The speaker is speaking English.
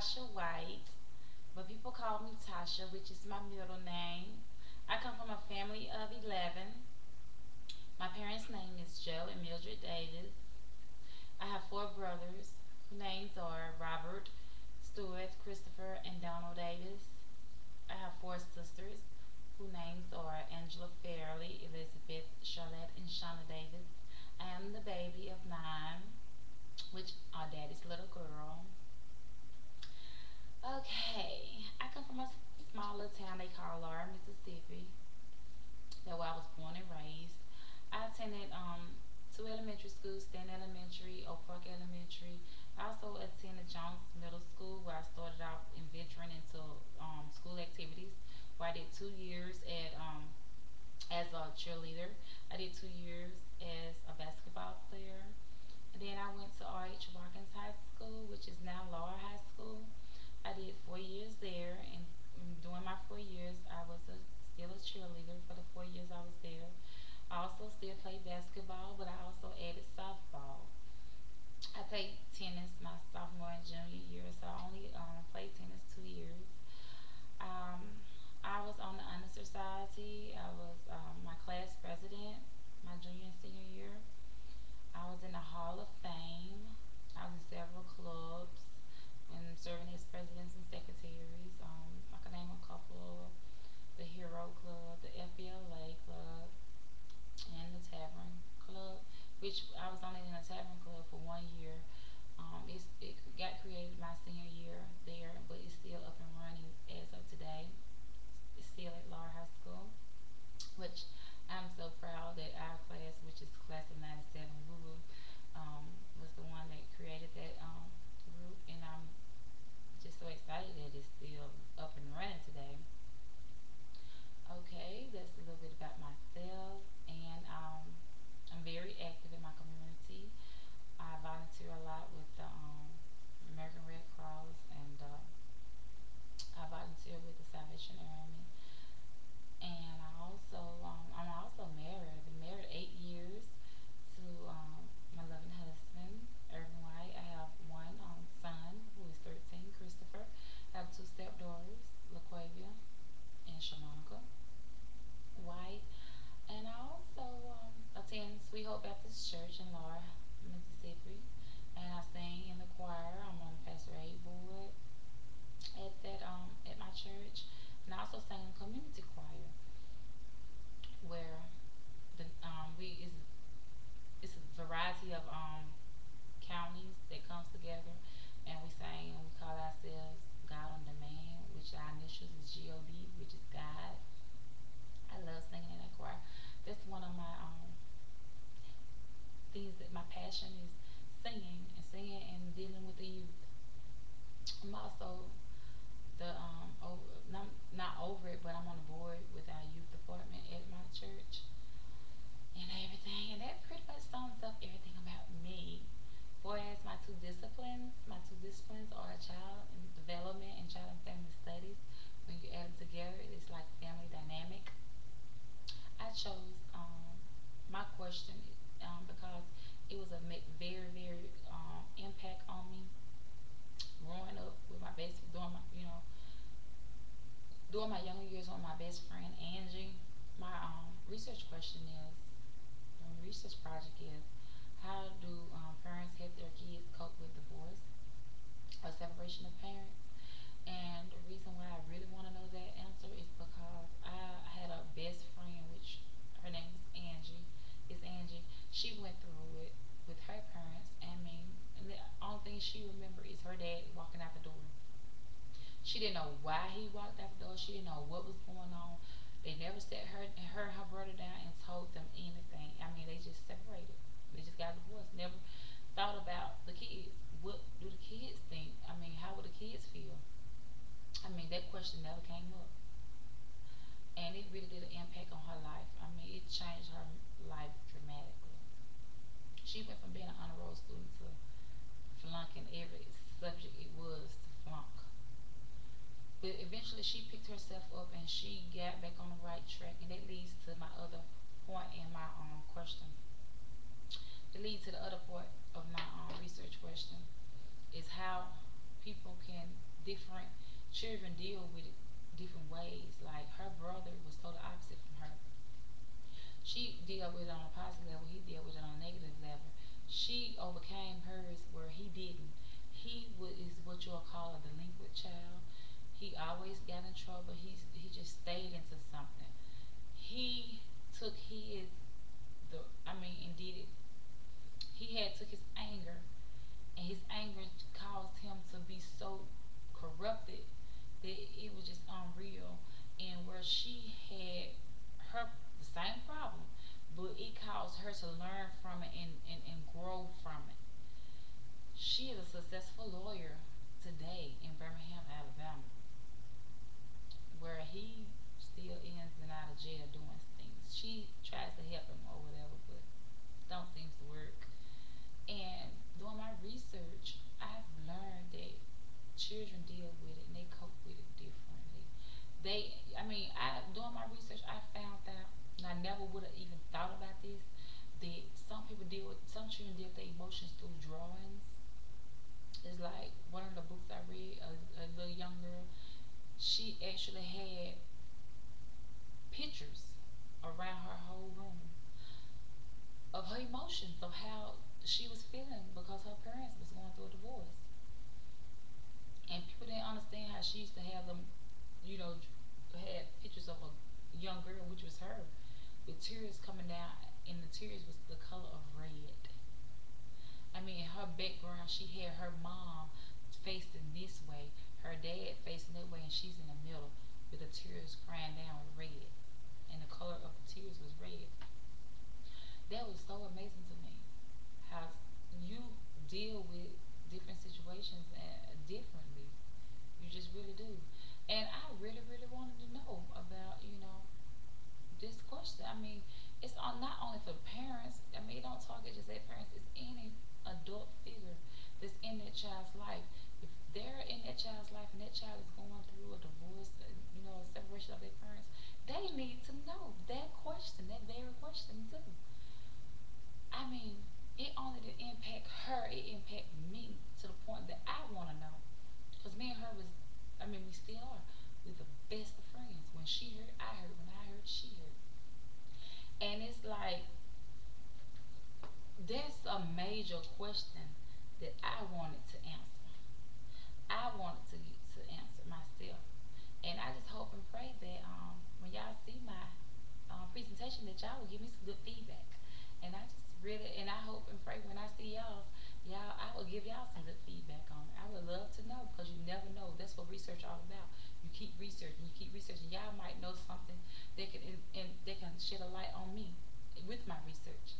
Tasha White, but people call me Tasha, which is my middle name. I come from a family of 11. My parents' name is Joe and Mildred Davis. I have four brothers whose names are Robert, Stuart, Christopher, and Donald Davis. I have four sisters whose names are Angela Fairley, Elizabeth, Charlotte, and Shauna Davis. I am the baby of 9, which are daddy's little girl. Okay, I come from a small little town they call Laura, Mississippi. That's where I was born and raised. I attended two elementary schools, Stanton Elementary, Oak Park Elementary. I also attended Jones Middle School, where I started out in venturing into school activities, where I did 2 years as a cheerleader. I did 2 years as a basketball player. And then I went to R.H. Watkins High School, which is now Laura High School. I did 4 years there, and during my 4 years, I was still a cheerleader for the 4 years I was there. I also still played basketball, but I also added softball. I played tennis my sophomore and junior year, so I only played tennis 2 years. I was on the Honor Society. I was my class president my junior and senior year. I was in the Hall of Fame. I was in several clubs and serving as presidents and secretaries. I can name a couple: the Hero Club, the FBLA Club, and the Tavern Club, which I was only in the Tavern Club for 1 year. It got created my senior year there, but it's still up and running as of today. It's still at Laura High School, which I'm so proud that our class, which is class of '97, was the one that created that group, and I'm just so excited that it's still up and running today. Okay, that's a little bit about myself, and I'm very active in my community. I volunteer a lot with the American Red Cross, and I volunteer with the Salvation Army. And I'm also married. I've been married 8 years to my loving husband, Irvin White. I have one son who is 13, Christopher. I have two stepdaughters, LaQuavia and Shamonica White. And I also attend Sweet Hope Baptist Church in Laura, Mississippi. And I sing in the choir. I'm on the Pastor 8 board at my church. And I also sing in community choir, where the we is it's a variety of counties that comes together, and we sing and we call ourselves God on Demand, which our initials is God, which is God. I love singing in that choir. That's one of my things that my passion is, singing and dealing with the youth. I'm also the not over it, but I'm on the board with our youth department at my church and everything. And that pretty much sums up everything about me. Whereas my two disciplines are child and development and child and family studies. When you add them together, it's like family dynamic. I chose my question because it was a very, very impact on me growing up with my best, during my younger years with my best friend Angie. My research question is, research project is, how do parents help their kids cope with divorce or separation of parents? And the reason why I really want to know that answer is because I had a best friend, which her name is Angie. It's Angie. She went through it with her parents and me, and the only thing she remember is her dad walking out the door. She didn't know why he walked out the door. She didn't know what was going on. They never sat her and her brother down and told them anything. I mean, they just separated. They just got divorced. Never thought about the kids. What do the kids think? I mean, how would the kids feel? I mean, that question never came up. And it really did an impact on her life. I mean, it changed her life dramatically. She went from being an honor roll student to flunking every subject it was to flunk. But eventually she picked herself up and she got back on the right track. And that leads to my other point in my question. To lead to the other part He always got in trouble. He just stayed into something. He took his the I mean and did it. He had took his anger, and his anger caused him to be so corrupted that it was just unreal. And where she had her the same problem, but it caused her to learn from it and grow from it. She is a successful lawyer today in Birmingham, Alabama, where he still ends and out of jail doing things. She tries to help him or whatever, but don't seem to work. And doing my research, I've learned that children deal with it and they cope with it differently. Doing my research, I found out, and I never would have even thought about this, that some children deal with their emotions through drawings. It's like one of the books I read, a little young girl, she actually had pictures around her whole room of her emotions, of how she was feeling because her parents was going through a divorce. And people didn't understand how she used to have them, you know, had pictures of a young girl, which was her, with tears coming down, and the tears was the color of red. In her background, she had her mom facing this way, her dad facing that way, and she's in the middle with the tears crying down with red. And the color of the tears was red. That was so amazing to me. How you deal with different situations differently. You just really do. And I really, really wanted to know about, this question. It's not only for parents. It don't target just at parents. It's any adult figure that's in that child's life. If they're in that child's life and that child is going through a divorce, a separation of their parents, they need to know that question, that very question too. It only didn't impact her, it impacted me to the point that I want to know. Because me and her we still are. We're the best of friends. When she heard, I heard. When I heard, she heard. And it's like, that's a major question that I wanted to answer. I wanted to answer myself. And I just hope and pray that when y'all see my presentation, that y'all will give me some good feedback. And I just really, and I hope and pray when I see y'all, I will give y'all some good feedback on it. I would love to know because you never know. That's what research all about. You keep researching. Y'all might know something that can shed a light on me with my research.